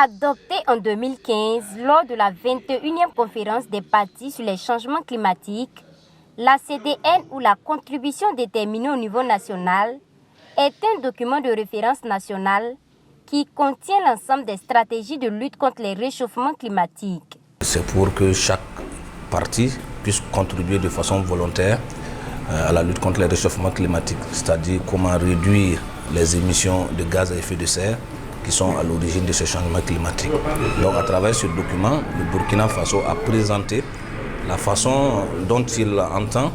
Adoptée en 2015 lors de la 21e conférence des parties sur les changements climatiques, la CDN ou la contribution déterminée au niveau national est un document de référence national qui contient l'ensemble des stratégies de lutte contre les réchauffements climatiques. C'est pour que chaque partie puisse contribuer de façon volontaire à la lutte contre les réchauffements climatiques, c'est-à-dire comment réduire les émissions de gaz à effet de serre qui sont à l'origine de ces changements climatiques. Donc à travers ce document, le Burkina Faso a présenté la façon dont il entend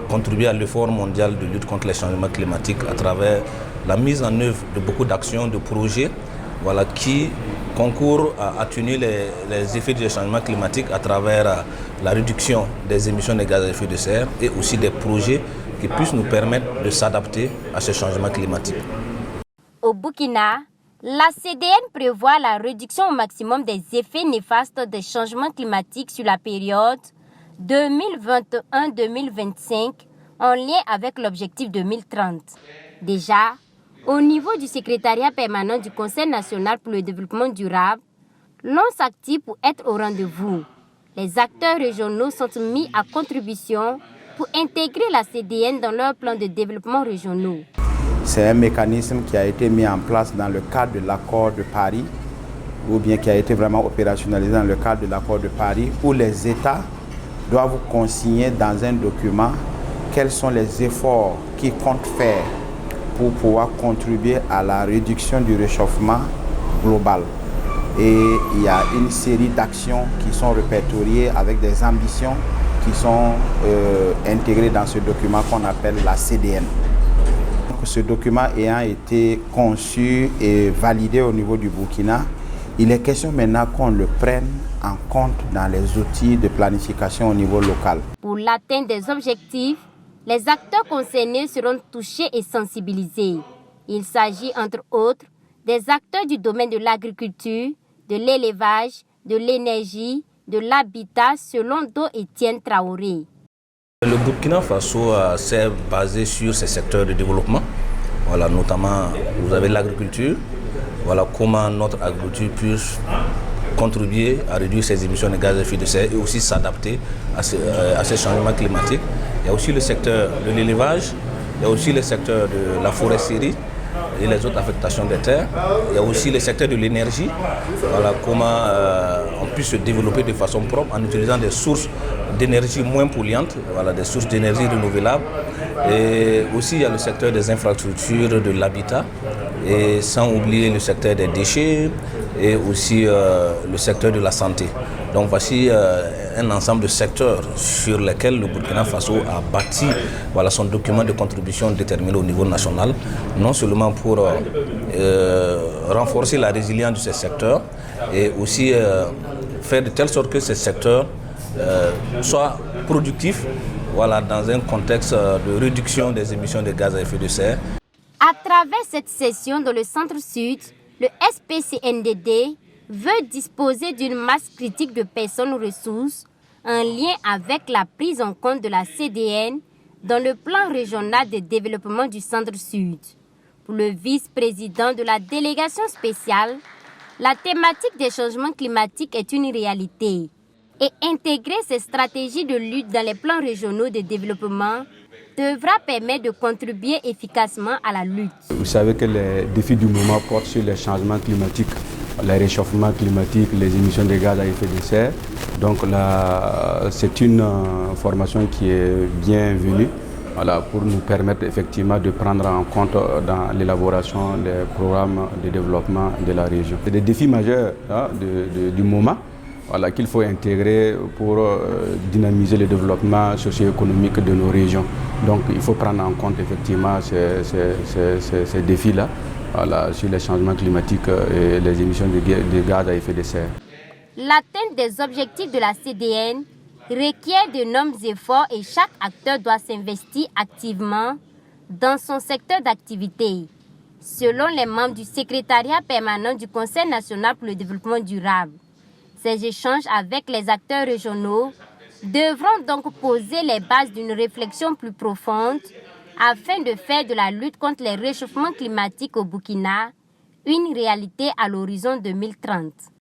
contribuer à l'effort mondial de lutte contre les changements climatiques à travers la mise en œuvre de beaucoup d'actions, de projets qui concourent à atténuer les effets du changement climatique à travers la réduction des émissions de gaz à effet de serre et aussi des projets qui puissent nous permettre de s'adapter à ces changements climatiques. Au Burkina, la CDN prévoit la réduction au maximum des effets néfastes des changements climatiques sur la période 2021-2025 en lien avec l'objectif 2030. Déjà, au niveau du secrétariat permanent du Conseil national pour le développement durable, l'on s'active pour être au rendez-vous. Les acteurs régionaux sont mis à contribution pour intégrer la CDN dans leurs plans de développement régionaux. C'est un mécanisme qui a été mis en place dans le cadre de l'accord de Paris, ou bien qui a été vraiment opérationnalisé dans le cadre de l'accord de Paris, où les États doivent consigner dans un document quels sont les efforts qu'ils comptent faire pour pouvoir contribuer à la réduction du réchauffement global. Et il y a une série d'actions qui sont répertoriées avec des ambitions qui sont intégrées dans ce document qu'on appelle la CDN. Ce document ayant été conçu et validé au niveau du Burkina, il est question maintenant qu'on le prenne en compte dans les outils de planification au niveau local. Pour l'atteinte des objectifs, les acteurs concernés seront touchés et sensibilisés. Il s'agit entre autres des acteurs du domaine de l'agriculture, de l'élevage, de l'énergie, de l'habitat, selon Do Etienne Traoré. Le Burkina Faso s'est basé sur ces secteurs de développement. Notamment, vous avez l'agriculture. Comment notre agriculture puisse contribuer à réduire ses émissions de gaz à effet de serre et aussi s'adapter à ces changements climatiques. Il y a aussi le secteur de l'élevage, il y a aussi le secteur de la foresterie et les autres affectations des terres. Il y a aussi le secteur de l'énergie, comment on puisse se développer de façon propre en utilisant des sources d'énergie moins polluantes, des sources d'énergie renouvelables. Et aussi il y a le secteur des infrastructures, de l'habitat, et sans oublier le secteur des déchets et aussi le secteur de la santé. Donc voici un ensemble de secteurs sur lesquels le Burkina Faso a bâti son document de contribution déterminé au niveau national, non seulement pour renforcer la résilience de ces secteurs et aussi faire de telle sorte que ces secteurs soient productifs dans un contexte de réduction des émissions de gaz à effet de serre. À travers cette session dans le Centre-Sud, le SPCNDD veut disposer d'une masse critique de personnes ressources en lien avec la prise en compte de la CDN dans le plan régional de développement du Centre-Sud. Pour le vice-président de la délégation spéciale, la thématique des changements climatiques est une réalité. Et intégrer ces stratégies de lutte dans les plans régionaux de développement devra permettre de contribuer efficacement à la lutte. Vous savez que les défis du moment portent sur les changements climatiques, les réchauffements climatiques, les émissions de gaz à effet de serre. Donc c'est une formation qui est bienvenue pour nous permettre effectivement de prendre en compte dans l'élaboration des programmes de développement de la région. C'est des défis majeurs du moment. Qu'il faut intégrer pour dynamiser le développement socio-économique de nos régions. Donc il faut prendre en compte effectivement ces défis-là sur les changements climatiques et les émissions de gaz à effet de serre. L'atteinte des objectifs de la CDN requiert d'énormes efforts et chaque acteur doit s'investir activement dans son secteur d'activité. Selon les membres du secrétariat permanent du Conseil national pour le développement durable, ces échanges avec les acteurs régionaux devront donc poser les bases d'une réflexion plus profonde afin de faire de la lutte contre les réchauffements climatiques au Burkina une réalité à l'horizon 2030.